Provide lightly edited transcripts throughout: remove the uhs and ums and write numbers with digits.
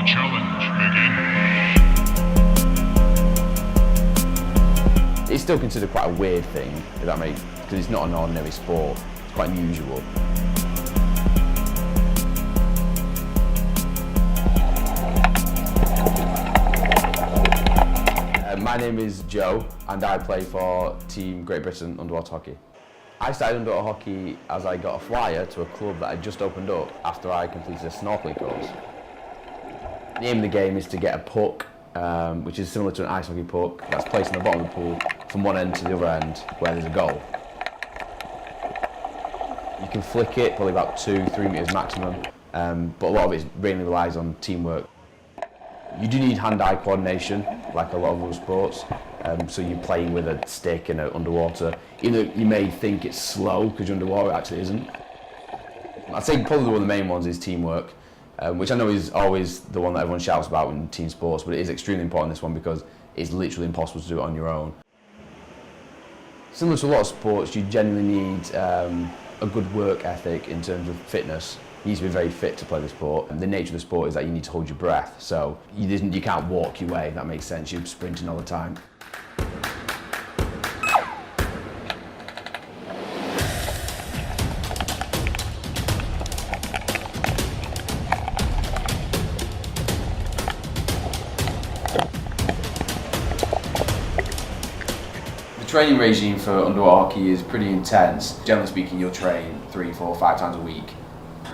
challenge begin. It's still considered quite a weird thing, if that makes, because it's not an ordinary sport. It's quite unusual. My name is Joe, and I play for Team Great Britain Underwater Hockey. I started underwater hockey as I got a flyer to a club that had just opened up after I completed a snorkeling course. The aim of the game is to get a puck, which is similar to an ice hockey puck, that's placed in the bottom of the pool from one end to the other end where there's a goal. You can flick it, probably about 2-3 metres maximum, but a lot of it really relies on teamwork. You do need hand-eye coordination, like a lot of other sports, so you're playing with a stick and underwater. Even though you may think it's slow because you're underwater, it actually isn't. I'd say probably one of the main ones is teamwork, which I know is always the one that everyone shouts about in team sports, but it is extremely important, this one, because it's literally impossible to do it on your own. Similar to a lot of sports, you generally need a good work ethic in terms of fitness. You need to be very fit to play the sport. And the nature of the sport is that you need to hold your breath, so you can't walk your way, if that makes sense. You're sprinting all the time. The training regime for underwater hockey is pretty intense. Generally speaking, you'll train 3, 4, 5 times a week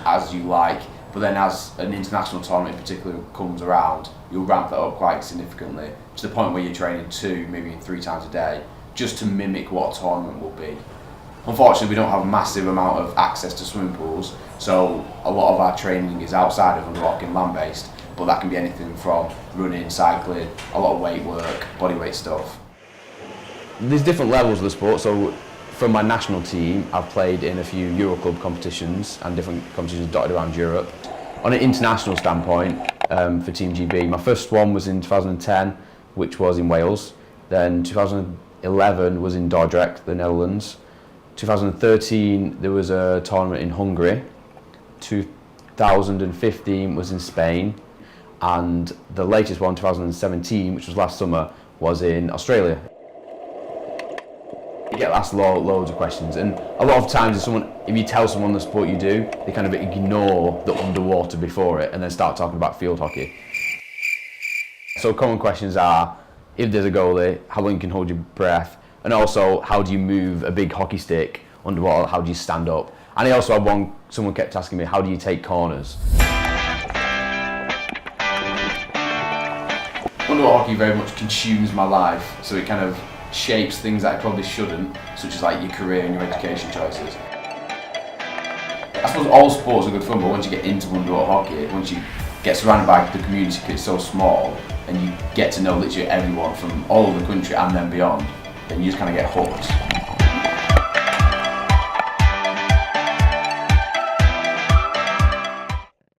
as you like, but then as an international tournament in particular comes around, you'll ramp that up quite significantly to the point where you're training 2, maybe 3 times a day, just to mimic what a tournament will be. Unfortunately, we don't have a massive amount of access to swimming pools, so a lot of our training is outside of underwater hockey and land-based, but that can be anything from running, cycling, a lot of weight work, bodyweight stuff. There's different levels of the sport, so from my national team, I've played in a few Euroclub competitions and different competitions dotted around Europe. On an international standpoint, for Team GB, my first one was in 2010, which was in Wales. Then 2011 was in Dordrecht, the Netherlands. 2013, there was a tournament in Hungary. 2015 was in Spain. And the latest one, 2017, which was last summer, was in Australia. You get asked loads of questions, and a lot of times if you tell someone the sport you do, they kind of ignore the underwater before it and then start talking about field hockey. So common questions are, if there's a goalie, how long you can hold your breath, and also how do you move a big hockey stick underwater, how do you stand up? And I also had someone kept asking me, how do you take corners? Underwater hockey very much consumes my life, so it kind of shapes things that I probably shouldn't, such as like your career and your education choices. I suppose all sports are good fun, but once you get into underwater hockey, once you get surrounded by the community, it's so small, and you get to know literally everyone from all over the country and then beyond, then you just kind of get hooked.